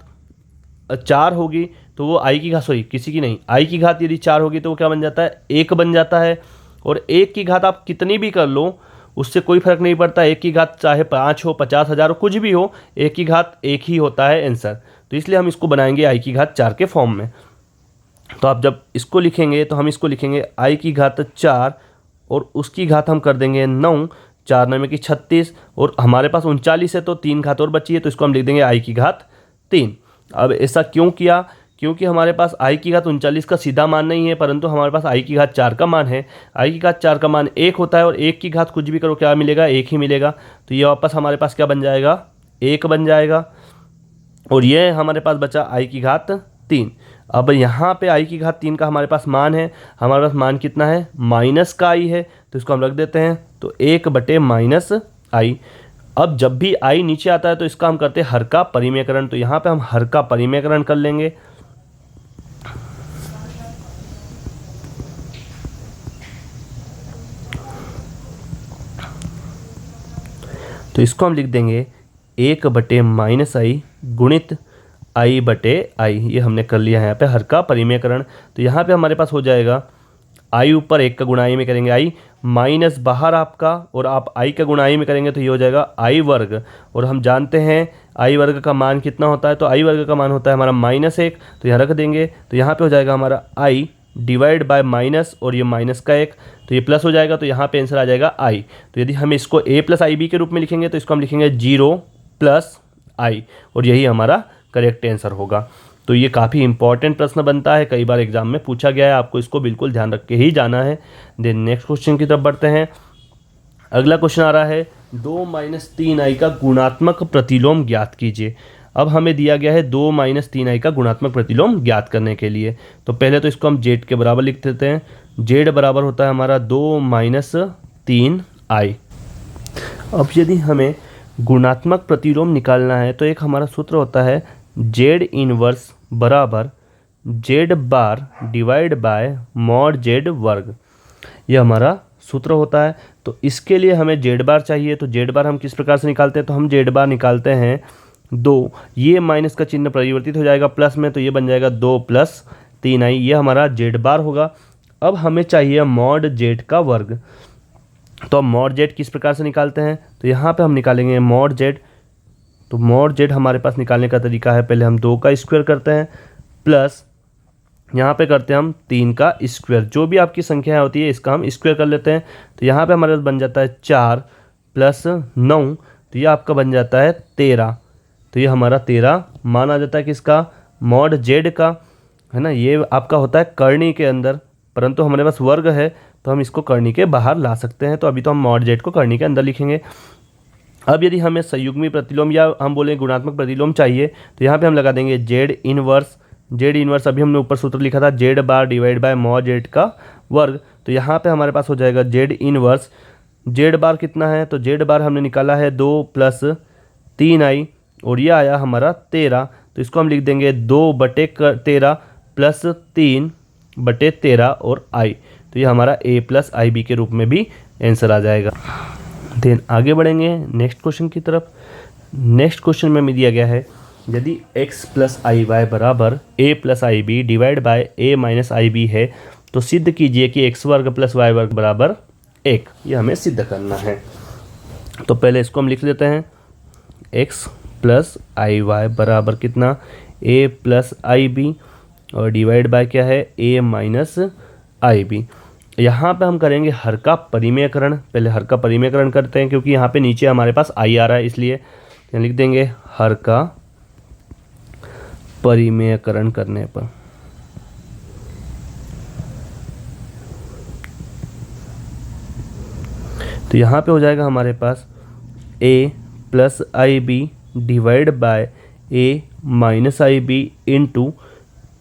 4 होगी तो वो i की घात, सॉरी किसी की नहीं, i की घात यदि 4 होगी तो वो क्या बन जाता है, 1 बन जाता है। और 1 की घात आप कितनी भी कर लो उससे कोई फर्क नहीं पड़ता। 1 की घात चाहे 5 हो, 50,000 हो, कुछ भी हो, 1 की घात 1 ही होता है आंसर। तो इसलिए हम इसको बनाएंगे i की घात 4 के फॉर्म में। तो आप जब इसको लिखेंगे तो हम इसको लिखेंगे i की घात 4 और उसकी घात हम कर देंगे 9। 4 9 की 36 और हमारे पास 39 है, तो 3 घात और बची है, तो इसको हम लिख देंगे i की घात 3। अब ऐसा क्यों किया? क्योंकि हमारे पास i की घात 39 का सीधा मान नहीं है, परंतु हमारे पास i की घात 4 का मान है। i की घात 4 का मान 1 होता है और 1 की घात कुछ भी करो क्या मिलेगा? 1 ही मिलेगा। तो ये वापस हमारे पास क्या बन जाएगा? 1 बन जाएगा। और ये हमारे पास बचा i की घात 3। अब यहाँ पे i की घात 3 का हमारे पास मान है, हमारे पास मान कितना है? माइनस का i है, तो इसको हम रख देते हैं, तो 1/-i। अब जब भी i नीचे आता है तो इसका हम करते हैं हर का परिमेयकरण, तो यहाँ पे हम हर का परिमेयकरण कर लेंगे। तो इसको हम लिख देंगे 1/-i गुणित i/i। ये हमने कर लिया है यहाँ पे हर का परिमेयकरण। तो यहाँ पे हमारे पास हो जाएगा i ऊपर 1 का गुणा i में करेंगे i, माइनस बाहर आपका, और आप i का गुणा i में करेंगे तो ये हो जाएगा i वर्ग। और हम जानते हैं i वर्ग का मान कितना होता है? तो i वर्ग का मान होता है हमारा -1, तो यहाँ रख देंगे। तो यहाँ पे हो जाएगा हमारा i डिवाइड बाय माइनस, और ये माइनस का 1, तो ये प्लस हो जाएगा, तो यहाँ पे आंसर आ जाएगा i। तो यदि हम इसको a + ib के रूप में लिखेंगे तो इसको हम लिखेंगे 0 + i, और यही हमारा करेक्ट आंसर होगा। तो ये काफ़ी इंपॉर्टेंट प्रश्न बनता है, कई बार एग्जाम में पूछा गया है, आपको इसको बिल्कुल ध्यान रख के ही जाना है। देन नेक्स्ट क्वेश्चन की तरफ बढ़ते हैं। अगला क्वेश्चन आ रहा है 2 - 3i का गुणात्मक प्रतिलोम ज्ञात कीजिए। अब हमें दिया गया है 2 - 3i का गुणात्मक प्रतिलोम ज्ञात करने के लिए। तो पहले तो इसको हम z के बराबर लिख देते हैं। z बराबर होता है हमारा 2 - 3i। अब यदि हमें गुणात्मक प्रतिलोम निकालना है तो एक हमारा सूत्र होता है z इनवर्स बराबर z bar divide by mod z वर्ग। ये हमारा सूत्र होता है। तो इसके लिए हमें z बार चाहिए, तो z बार हम किस प्रकार से निकालते हैं? तो हम z बार निकालते हैं 2, ये माइनस का चिन्ह परिवर्तित हो जाएगा प्लस में, तो ये बन जाएगा 2 + 3i, ये हमारा z बार होगा। अब हमें चाहिए मॉड z का वर्ग। तो अब मॉड z किस प्रकार से निकालते हैं? तो यहाँ पे हम निकालेंगे मॉड z। तो मॉड z हमारे पास निकालने का तरीका है, पहले हम 2 का स्क्वायर करते हैं प्लस यहाँ पे करते हैं हम 3 का स्क्वायर। जो भी आपकी संख्या होती है इसका हम स्क्वायर कर लेते हैं। तो यहाँ पे हमारे पास बन जाता है 4 + 9, तो ये आपका बन जाता है 13। तो ये हमारा 13 मान आ जाता है किसका? मॉड z का, है ना। ये आपका होता है करनी के अंदर, परंतु हमारे पास वर्ग है तो हम इसको करनी के बाहर ला सकते हैं। तो अभी तो हम मॉड z को करनी के अंदर लिखेंगे। अब यदि हमें संयुग्मी प्रतिलोम या हम बोले गुणात्मक प्रतिलोम चाहिए तो यहाँ पे हम लगा देंगे z इनवर्स। z इनवर्स अभी हमने ऊपर सूत्र लिखा था z bar divide by mod z का वर्ग। तो यहाँ पे हमारे पास हो जाएगा z इनवर्स। z बार कितना है? तो z बार हमने निकाला है 2 + 3i, और ये आया हमारा 13। तो इसको हम लिख देंगे 2/13 + 3/13 और i। तो ये हमारा a + ib के रूप में भी आंसर आ जाएगा। देन आगे बढ़ेंगे नेक्स्ट क्वेश्चन की तरफ। नेक्स्ट क्वेश्चन में दिया गया है यदि x + iy बराबर a + ib divide by a - ib है तो सिद्ध कीजिए कि x वर्ग + y वर्ग बराबर 1। ये हमें सिद्ध करना है। तो पहले इसको हम लिख लेते हैं x + iy बराबर कितना? a + ib, और डिवाइड बाय क्या है? a - ib। यहाँ पे हम करेंगे हर का परिमेयकरण। पहले हर का परिमेयकरण करते हैं, क्योंकि यहाँ पे नीचे हमारे पास i आ रहा है, इसलिए यहाँ लिख देंगे हर का परिमेयकरण करने पर तो यहाँ पे हो जाएगा हमारे पास a + ib divide by a - ib into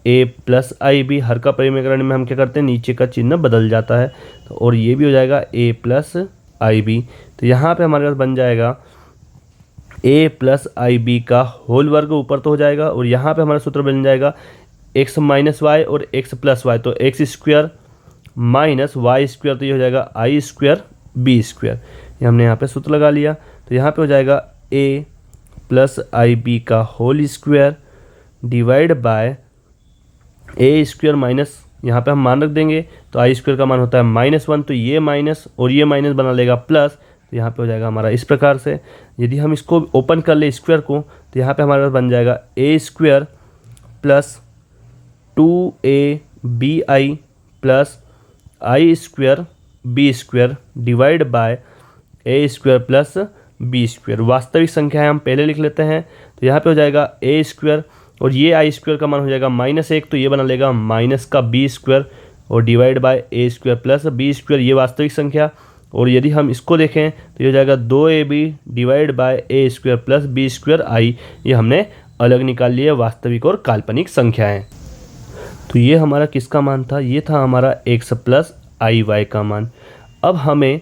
a + ib। हर का परिमेयकरण में हम क्या करते हैं? नीचे का चिन्ह बदल जाता है, तो और ये भी हो जाएगा a + ib। तो यहाँ पे हमारे पास बन जाएगा a + ib का होल वर्ग ऊपर तो हो जाएगा, और यहाँ पे हमारा सूत्र बन जाएगा x - y और x + y। तो x square minus y square, तो ये हो जाएगा i स्क्वायर b स्क्वायर। ये हमने यहाँ पे सूत्र लगा लिया। तो यहाँ पे हो जाएगा a + ib का whole square divide by a square minus, यहाँ पे हम मान रख देंगे, तो i स्क्वायर का मान होता है -1, तो ये माइनस और ये माइनस बना लेगा प्लस। तो यहाँ पे हो जाएगा हमारा इस प्रकार से। यदि हम इसको ओपन कर ले स्क्वायर को, तो यहाँ पे हमारे पास बन जाएगा a square + 2abi + i square b square divide by A square plus B square. वास्तविक संख्या है हम पहले लिख लेते हैं, तो यहाँ पे हो जाएगा ए स्क्वायर और ये आई स्क्वायर का मान हो जाएगा -1, तो ये बना लेगा माइनस का बी स्क्वायर और divide by A square plus B square, ये वास्तविक संख्या। और यदि हम इसको देखें तो ये हो जाएगा 2ab divide by A square plus B square आई, ये हमने अलग निकाल लिया वास्तविक और काल्पनिक संख्याएं। तो ये हमारा किसका मान था, ये था हमारा x प्लस आई वाई का मान। अब हमें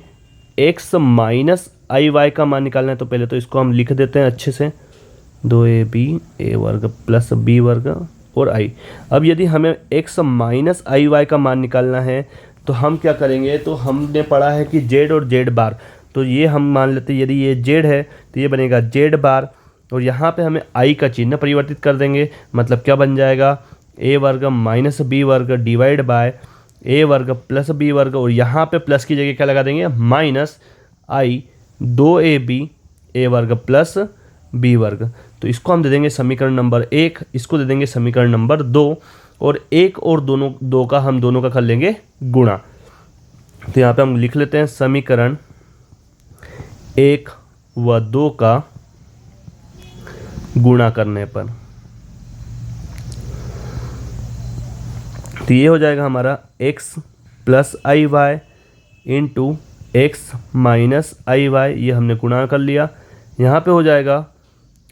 x माइनस आई वाई का मान निकालना है, तो पहले तो इसको हम लिख देते हैं अच्छे से, 2ab a वर्ग प्लस b वर्ग और i। अब यदि हमें x माइनस आई वाई का मान निकालना है तो हम क्या करेंगे, तो हमने पढ़ा है कि z और z बार, तो ये हम मान लेते हैं यदि ये z है तो ये बनेगा z बार और यहाँ पे हमें i का चिन्ह परिवर्तित कर देंगे, मतलब क्या बन जाएगा a वर्ग माइनस बी वर्ग डिवाइड बाय a वर्ग प्लस b वर्ग और यहाँ पे प्लस की जगह क्या लगा देंगे माइनस i 2ab a वर्ग प्लस b वर्ग। तो इसको हम दे देंगे समीकरण नंबर 1, इसको दे देंगे समीकरण नंबर 2 और 1 और दो का हम दोनों का कर लेंगे गुणा। तो यहाँ पे हम लिख लेते हैं समीकरण 1 व 2 का गुणा करने पर, तो ये हो जाएगा हमारा x प्लस आई वाई इंटू एक्स माइनस आई वाई, ये हमने गुणा कर लिया। यहाँ पे हो जाएगा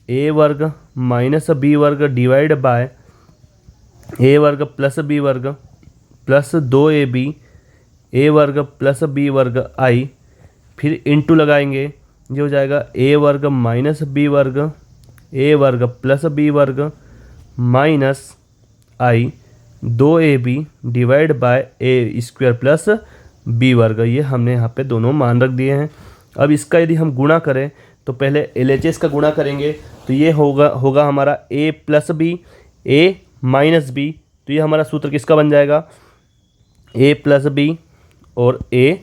a वर्ग माइनस बी वर्ग डिवाइड बाय a वर्ग प्लस बी वर्ग प्लस 2ab a वर्ग प्लस बी वर्ग i, फिर इंटू लगाएंगे, ये हो जाएगा a वर्ग माइनस बी वर्ग a वर्ग प्लस बी वर्ग minus i 2ab divide by A square plus B वर्ग। ये हमने यहाँ पे दोनों मान रख दिए हैं। अब इसका यदि हम गुणा करें तो पहले LHS का गुणा करेंगे, तो ये होगा हमारा a plus B a minus B, तो ये हमारा सूत्र किसका बन जाएगा a प्लस बी और a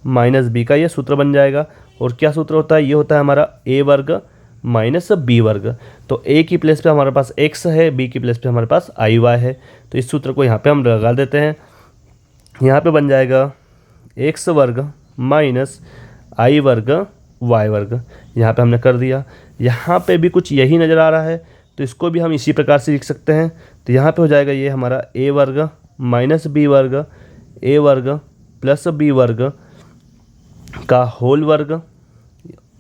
माइनस बी का ये सूत्र बन जाएगा। और क्या सूत्र होता है, ये होता है हमारा a वर्ग माइनस बी वर्ग। तो a की प्लेस पे हमारे पास x है, b की प्लेस पे हमारे पास आई वाई है, तो इस सूत्र को यहाँ पे हम लगा देते हैं। यहाँ पे बन जाएगा x वर्ग माइनस आई वर्ग वाई वर्ग, यहाँ पे हमने कर दिया। यहाँ पे भी कुछ यही नज़र आ रहा है, तो इसको भी हम इसी प्रकार से लिख सकते हैं। तो यहाँ पे हो जाएगा ये हमारा a वर्ग माइनस बी वर्ग a वर्ग प्लस बी वर्ग का होल वर्ग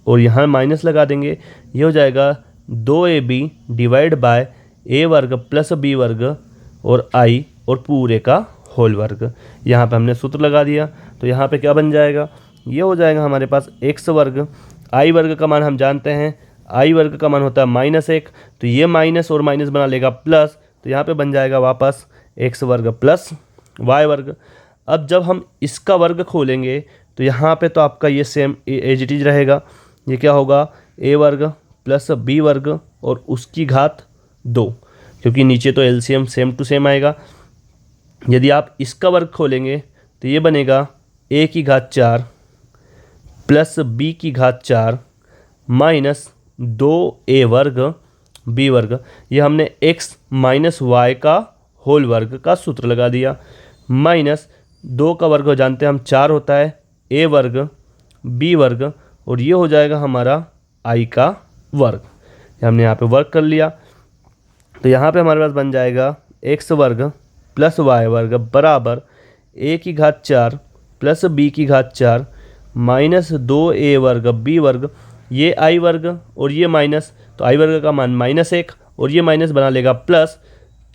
और यहाँ माइनस लगा देंगे, ये हो जाएगा 2ab डिवाइड बाय a वर्ग प्लस बी वर्ग और i और पूरे का होल वर्ग। यहाँ पे हमने सूत्र लगा दिया, तो यहाँ पे क्या बन जाएगा, ये हो जाएगा हमारे पास x वर्ग, i वर्ग का मान हम जानते हैं, i वर्ग का मान होता है -1, तो ये माइनस और माइनस बना लेगा प्लस, तो यहाँ पे बन जाएगा वापस x वर्ग प्लस y वर्ग। अब जब हम इसका वर्ग खोलेंगे तो यहाँ पे तो आपका ये सेम एज इट इज रहेगा, ये क्या होगा a वर्ग प्लस b वर्ग और उसकी घात 2, क्योंकि नीचे तो LCM सेम टू सेम आएगा। यदि आप इसका वर्ग खोलेंगे तो ये बनेगा a की घात 4 प्लस b की घात 4 माइनस 2a वर्ग b वर्ग। ये हमने x माइनस वाई का होल वर्ग का सूत्र लगा दिया, माइनस 2 का वर्ग जानते हैं हम 4 होता है, a वर्ग b वर्ग और ये हो जाएगा हमारा i का वर्ग। हमने यहाँ पे वर्ग कर लिया, तो यहाँ पे हमारे पास बन जाएगा x वर्ग प्लस वाई वर्ग बराबर a की घात 4 प्लस b की घात 4 माइनस 2a वर्ग b वर्ग, ये i वर्ग और ये माइनस, तो i वर्ग का मान -1 और ये माइनस बना लेगा प्लस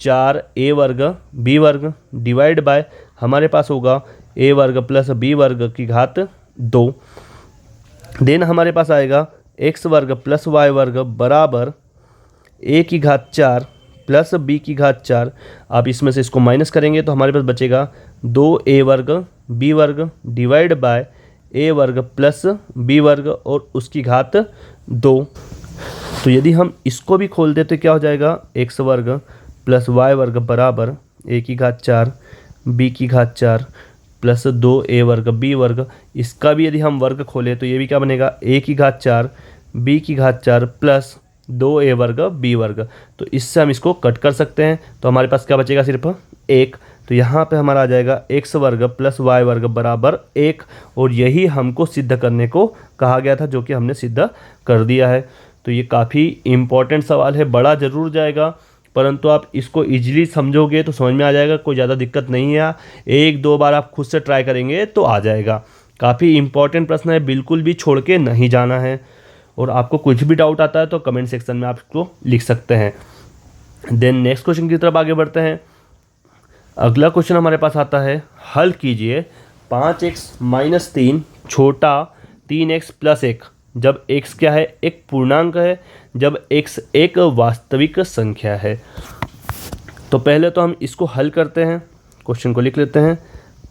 4a वर्ग b वर्ग डिवाइड बाय हमारे पास होगा a वर्ग प्लस b वर्ग की घात 2। देन हमारे पास आएगा x वर्ग प्लस y वर्ग बराबर a की घात 4 प्लस b की घात 4। आप इसमें से इसको माइनस करेंगे तो हमारे पास बचेगा 2a वर्ग b वर्ग डिवाइड बाय a वर्ग प्लस b वर्ग और उसकी घात 2। तो यदि हम इसको भी खोल दें तो क्या हो जाएगा x वर्ग प्लस y वर्ग बराबर a की घात 4 b की घात 4 प्लस 2a वर्ग b वर्ग। इसका भी यदि हम वर्ग खोलें तो ये भी क्या बनेगा a की घात 4 b की घात 4 प्लस 2a वर्ग b वर्ग। तो इससे हम इसको कट कर सकते हैं, तो हमारे पास क्या बचेगा सिर्फ 1। तो यहाँ पे हमारा आ जाएगा x वर्ग प्लस y वर्ग बराबर 1, और यही हमको सिद्ध करने को कहा गया था, जो कि हमने सिद्ध कर दिया है। तो ये काफ़ी इम्पोर्टेंट सवाल है, बड़ा ज़रूर जाएगा, परंतु आप इसको इजीली समझोगे तो समझ में आ जाएगा, कोई ज़्यादा दिक्कत नहीं है। एक दो बार आप खुद से ट्राई करेंगे तो आ जाएगा। काफ़ी इम्पोर्टेंट प्रश्न है, बिल्कुल भी छोड़ के नहीं जाना है। और आपको कुछ भी डाउट आता है तो कमेंट सेक्शन में आप इसको लिख सकते हैं। देन नेक्स्ट क्वेश्चन की तरफ आगे बढ़ते हैं। अगला क्वेश्चन हमारे पास आता है, हल कीजिए 5x - 3 छोटा 3x + 1 जब x क्या है, एक पूर्णांक है, जब x एक वास्तविक संख्या है। तो पहले तो हम इसको हल करते हैं, क्वेश्चन को लिख लेते हैं।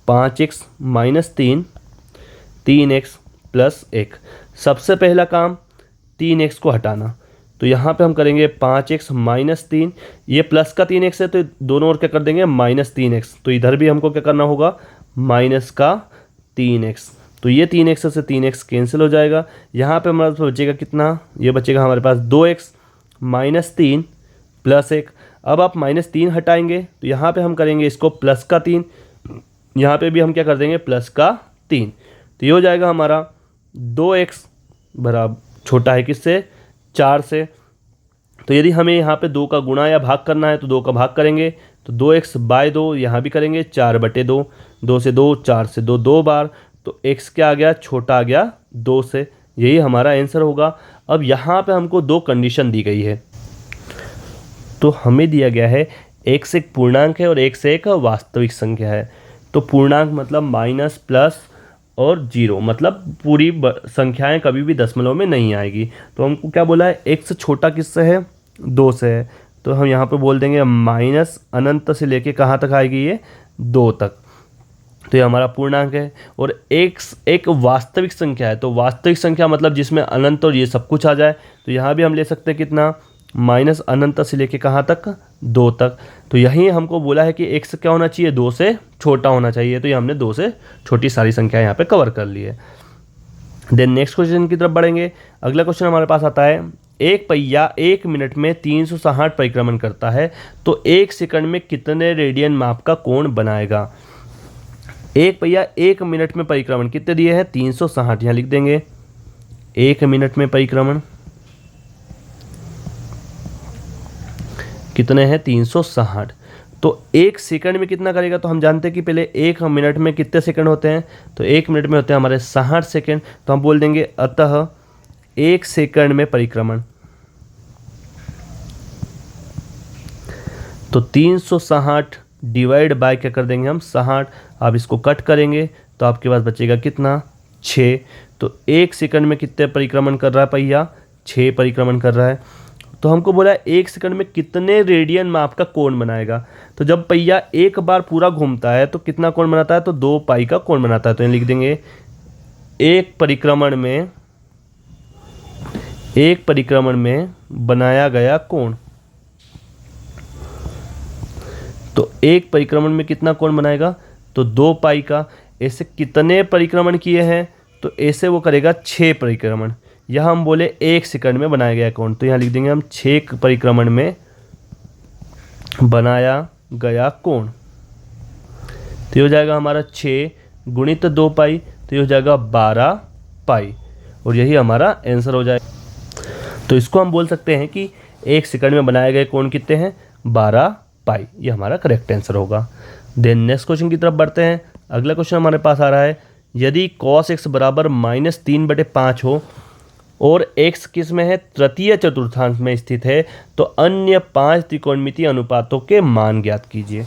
5x - 3 3x + 1। सबसे पहला काम 3x को हटाना, तो यहाँ पे हम करेंगे 5x - 3, ये प्लस का 3x है तो दोनों ओर क्या कर देंगे -3x, तो इधर भी हमको क्या करना होगा माइनस का 3x, तो ये 3x से 3x कैंसिल हो जाएगा। यहाँ पे हमारे पास बचेगा कितना, ये बचेगा हमारे पास 2x - 3 + 1। अब आप -3 हटाएंगे तो यहाँ पे हम करेंगे इसको प्लस का 3, यहाँ पे भी हम क्या कर देंगे प्लस का 3, तो ये हो जाएगा हमारा 2x बराबर छोटा है किससे, 4 से। तो यदि हमें यहाँ पे 2 का गुणा या भाग करना है तो 2 का भाग करेंगे, तो 2x/2 यहाँ भी करेंगे 4/2, 2 से 2, 4 से 2, 2 बार, तो x क्या आ गया, छोटा आ गया 2 से। यही हमारा आंसर होगा। अब यहाँ पे हमको 2 कंडीशन दी गई है, तो हमें दिया गया है x एक पूर्णांक है और x एक वास्तविक संख्या है। तो पूर्णांक मतलब माइनस, प्लस और 0, मतलब पूरी संख्याएं कभी भी दशमलव में नहीं आएगी। तो हमको क्या बोला है, x छोटा किससे है, 2 से है, तो हम यहाँ पे बोल देंगे माइनस अनंत से लेके कहाँ तक आएगी, ये 2 तक। तो ये हमारा पूर्णांक है। और x एक वास्तविक संख्या है, तो वास्तविक संख्या मतलब जिसमें अनंत और ये सब कुछ आ जाए, तो यहाँ भी हम ले सकते हैं कितना, माइनस अनंत से लेके कहाँ तक, 2 तक। तो यही हमको बोला है कि x क्या होना चाहिए, 2 से छोटा होना चाहिए, तो ये हमने 2 से छोटी सारी संख्या यहाँ पे कवर कर ली है। देन नेक्स्ट क्वेश्चन की तरफ बढ़ेंगे। अगला क्वेश्चन हमारे पास आता है, एक पहिया 1 मिनट में 360 परिक्रमण करता है, तो 1 सेकंड में कितने रेडियन माप का कोण बनाएगा। एक पहिया 1 मिनट में परिक्रमण कितने दिए हैं, 360, यहाँ लिख देंगे 1 मिनट में परिक्रमण कितने हैं, 360। तो 1 सेकंड में कितना करेगा, तो हम जानते हैं कि पहले 1 मिनट में कितने सेकंड होते हैं, तो 1 मिनट में होते हैं हमारे 60 सेकंड। तो हम बोल देंगे अतः 1 सेकंड में परिक्रमण, तो 360 डिवाइड बाय क्या कर देंगे हम 60। आप इसको कट करेंगे तो आपके पास बचेगा कितना, 6। तो 1 सेकंड में कितने परिक्रमण कर रहा है पहिया, 6 परिक्रमण कर रहा है। तो हमको बोला 1 सेकंड में कितने रेडियन माप का कोण बनाएगा। तो जब पहिया एक बार पूरा घूमता है तो कितना कोण बनाता है, तो 2 पाई का कोण बनाता है। तो यहाँ लिख देंगे एक परिक्रमण में बनाया गया कोण, तो एक परिक्रमण में कितना कोण बनाएगा, तो 2 पाई का। ऐसे कितने परिक्रमण किए हैं, तो ऐसे वो करेगा 6 परिक्रमण। यहाँ हम बोले 1 सेकंड में बनाया गया कोण, तो यहाँ लिख देंगे हम 6 परिक्रमण में बनाया गया कोण। तो ये हो जाएगा हमारा 6 गुणित 2 पाई, तो ये हो जाएगा 12 पाई, और यही हमारा आंसर हो जाएगा। तो इसको हम बोल सकते हैं कि 1 सेकंड में बनाए गए कोण कितने हैं, 12 पाई। ये हमारा करेक्ट आंसर होगा। देन नेक्स्ट क्वेश्चन की तरफ बढ़ते हैं। अगला क्वेश्चन हमारे पास आ रहा है, यदि cos x बराबर -3/5 हो और x किस में है, तृतीय चतुर्थांश में स्थित है, तो अन्य 5 त्रिकोणमितीय अनुपातों के मान ज्ञात कीजिए।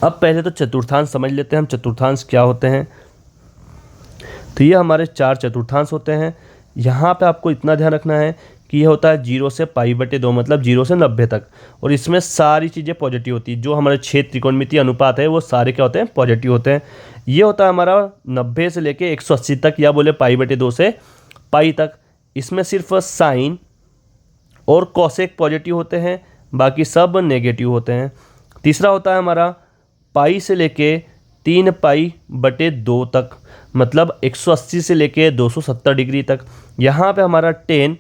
अब पहले तो चतुर्थांश समझ लेते हैं हम, चतुर्थांश क्या होते हैं। तो ये हमारे 4 चतुर्थांश होते हैं। यहाँ पे आपको इतना ध्यान रखना है कि यह होता है 0 से π/2, मतलब 0 से 90 तक, और इसमें सारी चीज़ें पॉजिटिव होती है। जो हमारे 6 त्रिकोणमितीय अनुपात है वो सारे क्या होते हैं, पॉजिटिव होते हैं। ये होता है हमारा 90 से लेके 180 तक, या बोले π/2 से पाई तक। इसमें सिर्फ साइन और कॉसेक पॉजिटिव होते हैं, बाकी सब नेगेटिव होते हैं। तीसरा होता है हमारा पाई से लेके 3π/2 तक, मतलब 180 से लेके 270 डिग्री तक। यहाँ पे हमारा 10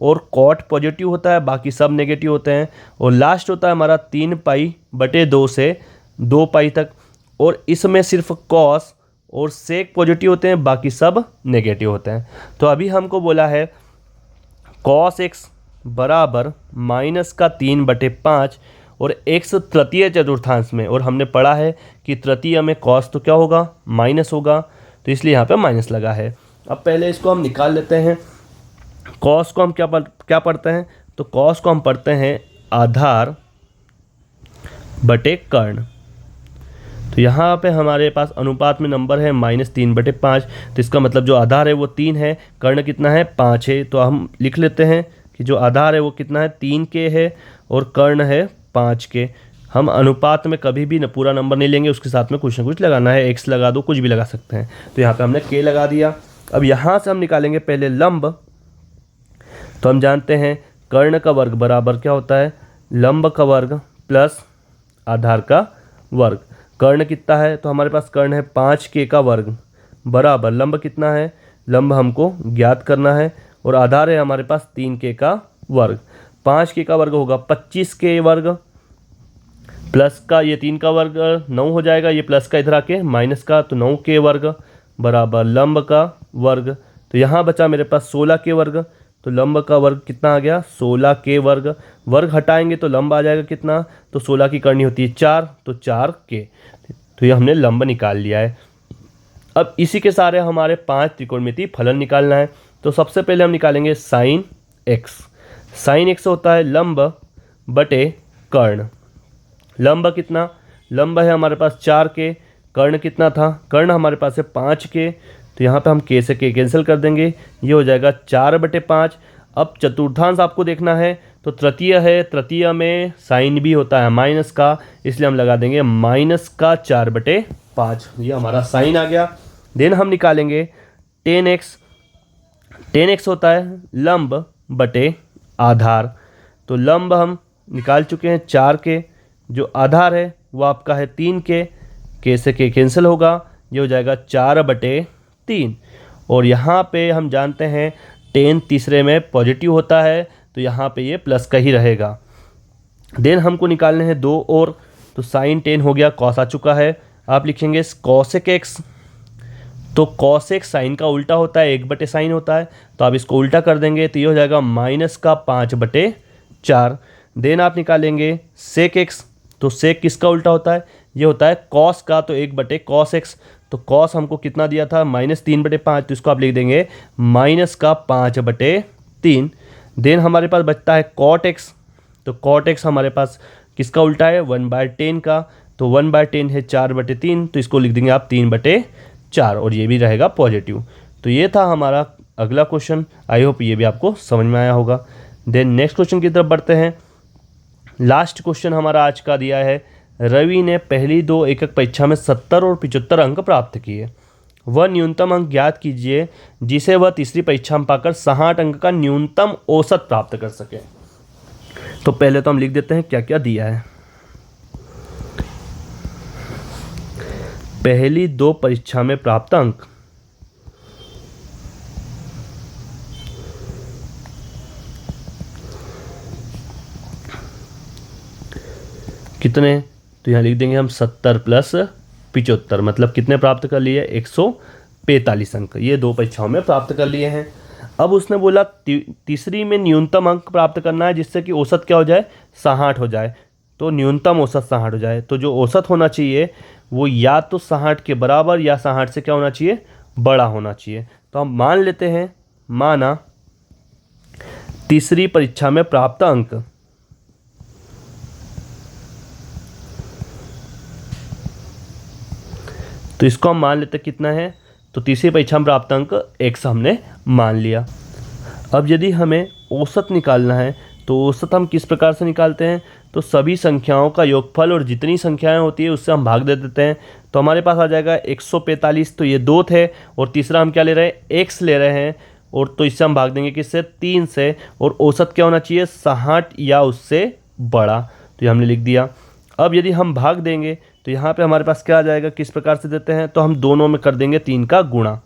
और कॉट पॉजिटिव होता है, बाकी सब नेगेटिव होते हैं। और लास्ट होता है हमारा 3π/2 से 2 पाई तक, और इसमें सिर्फ कॉस और सेक पॉजिटिव होते हैं, बाकी सब नेगेटिव होते हैं। तो अभी हमको बोला है कॉस एक्स बराबर -3/5 और x तृतीय चतुर्थांश में, और हमने पढ़ा है कि तृतीय में कॉस तो क्या होगा, माइनस होगा, तो इसलिए यहाँ पे माइनस लगा है। अब पहले इसको हम निकाल लेते हैं। कॉस को हम क्या पढ़ते हैं, तो कॉस को हम पढ़ते हैं आधार बटे कर्ण। तो यहाँ पे हमारे पास अनुपात में नंबर है -3/5, तो इसका मतलब जो आधार है वो 3 है, कर्ण कितना है, 5 है। तो हम लिख लेते हैं कि जो आधार है वो कितना है, 3 के है, और कर्ण है 5 के। हम अनुपात में कभी भी न पूरा नंबर नहीं लेंगे, उसके साथ में कुछ ना कुछ लगाना है, x लगा दो, कुछ भी लगा सकते हैं। तो यहाँ पे हमने k लगा दिया। अब यहाँ से हम निकालेंगे पहले लंब। तो हम जानते हैं कर्ण का वर्ग बराबर क्या होता है, लंब का वर्ग प्लस आधार का वर्ग। कर्ण कितना है, तो हमारे पास कर्ण है 5k का वर्ग बराबर लंब कितना है, लंब हमको ज्ञात करना है, और आधार है हमारे पास 3k का वर्ग। 5k का वर्ग होगा 25k वर्ग, प्लस का ये 3 का वर्ग 9 हो जाएगा, ये प्लस का इधर आके माइनस का, तो 9k वर्ग बराबर लंब का वर्ग। तो यहाँ बचा मेरे पास 16k वर्ग, तो लंब का वर्ग कितना आ गया, 16k वर्ग। वर्ग हटाएंगे तो लंब आ जाएगा कितना, तो 16 की करनी होती है 4, तो 4k। तो ये हमने लंब निकाल लिया है। अब इसी के सारे हमारे 5 त्रिकोणमितीय फलन निकालना है। तो सबसे पहले हम निकालेंगे साइन x। साइन x होता है लंब बटे कर्ण। लंब कितना, लंब है हमारे पास 4k, कर्ण कितना था, कर्ण हमारे पास है 5k, तो यहाँ पे हम k से k कैंसिल कर देंगे, ये हो जाएगा 4/5। अब चतुर्थांश आपको देखना है, तो तृतीय है, तृतीय में साइन भी होता है माइनस का, इसलिए हम लगा देंगे -4/5। ये हमारा साइन आ गया। देन हम निकालेंगे टेन एक्स होता है लंब बटे आधार। तो लंब हम निकाल चुके हैं 4k, जो आधार है वो आपका है 3k, k से k कैंसिल होगा, ये हो जाएगा 4/3। और यहाँ पे हम जानते हैं टेन तीसरे में पॉजिटिव होता है, तो यहाँ पे ये प्लस का ही रहेगा। देन हमको निकालने हैं 2 और, तो साइन 10 हो गया, कॉस आ चुका है। आप लिखेंगे कॉसेक एक्स। तो कॉसेक साइन का उल्टा होता है, 1/साइन होता है, तो आप इसको उल्टा कर देंगे, तो ये हो जाएगा -5/4। देन आप निकालेंगे सेक एक्स। तो सेक किसका उल्टा होता है, ये होता है कॉस का, तो 1/cos x। तो कॉस हमको कितना दिया था, -3/5, तो इसको आप लिख देंगे -5/3। देन हमारे पास बचता है कॉट एक्स। तो कॉट एक्स हमारे पास किसका उल्टा है, 1/10 का, तो 1/10 है 4/3, तो इसको लिख देंगे आप 3/4, और ये भी रहेगा पॉजिटिव। तो ये था हमारा अगला क्वेश्चन। आई होप ये भी आपको समझ में आया होगा। देन नेक्स्ट क्वेश्चन की तरफ बढ़ते हैं। लास्ट क्वेश्चन हमारा आज का दिया है, रवि ने पहली 2 एकक परीक्षा में 70 और 75 अंक प्राप्त किए। वह न्यूनतम अंक ज्ञात कीजिए जिसे वह तीसरी परीक्षा में पाकर 60 अंक का न्यूनतम औसत प्राप्त कर सके। तो पहले तो हम लिख देते हैं क्या क्या दिया है। पहली 2 परीक्षा में प्राप्त अंक, कितने, तो यहाँ लिख देंगे हम 70 + 75, मतलब कितने प्राप्त कर लिए, 145 अंक। ये 2 परीक्षाओं में प्राप्त कर लिए हैं। अब उसने बोला तीसरी में न्यूनतम अंक प्राप्त करना है जिससे कि औसत क्या हो जाए, 60 हो जाए। तो न्यूनतम औसत 60 हो जाए, तो जो औसत होना चाहिए वो या तो 60 के बराबर या 60 से क्या होना चाहिए, बड़ा होना चाहिए। तो हम मान लेते हैं, माना तीसरी परीक्षा में प्राप्त अंक, तो इसको हम मान लेते कितना है, तो तीसरी परीक्षा में प्राप्त अंक x हमने मान लिया। अब यदि हमें औसत निकालना है तो औसत हम किस प्रकार से निकालते हैं, तो सभी संख्याओं का योगफल और जितनी संख्याएं होती है उससे हम भाग दे देते हैं। तो हमारे पास आ जाएगा 145, तो ये 2 थे, और तीसरा हम क्या ले रहे हैं, x ले रहे हैं, और तो इससे हम भाग देंगे किससे, 3 से, और औसत क्या होना चाहिए, 60 या उससे बड़ा। तो ये हमने लिख दिया। अब यदि हम भाग देंगे तो यहाँ पे हमारे पास क्या आ जाएगा, किस प्रकार से देते हैं, तो हम दोनों में कर देंगे 3 का गुणा।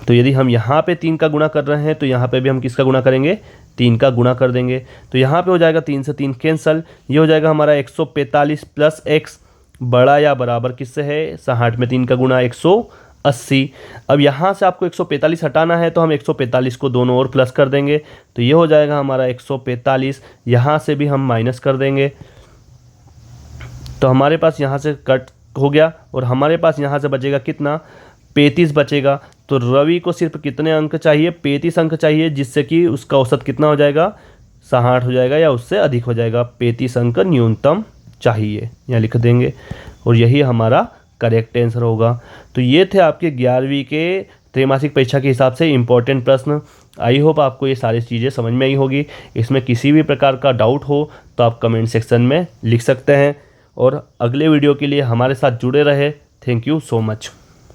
तो यदि हम यहाँ पे 3 का गुणा कर रहे हैं तो यहाँ पे भी हम किसका गुणा करेंगे, 3 का गुणा कर देंगे। तो यहाँ पे हो जाएगा 3 से 3 कैंसल, ये हो जाएगा हमारा 145 + x, बड़ा या बराबर किससे है, 60 में 3 का गुणा 180। अब यहाँ से आपको 145 हटाना है तो हम 145 को दोनों ओर प्लस कर देंगे, तो ये हो जाएगा हमारा 145। यहाँ से भी हम माइनस कर देंगे, तो हमारे पास यहाँ से कट हो गया और हमारे पास यहाँ से बचेगा कितना, 35 बचेगा। तो रवि को सिर्फ कितने अंक चाहिए, 35 अंक चाहिए, जिससे कि उसका औसत कितना हो जाएगा, 60 हो जाएगा या उससे अधिक हो जाएगा। 35 अंक न्यूनतम चाहिए, यहाँ लिख देंगे और यही हमारा करेक्ट आंसर होगा। तो ये थे आपके 11वीं के त्रैमासिक परीक्षा के हिसाब से इम्पोर्टेंट प्रश्न। आई होप आपको ये सारी चीज़ें समझ में आई होगी। इसमें किसी भी प्रकार का डाउट हो तो आप कमेंट सेक्शन में लिख सकते हैं और अगले वीडियो के लिए हमारे साथ जुड़े रहे। Thank you so much.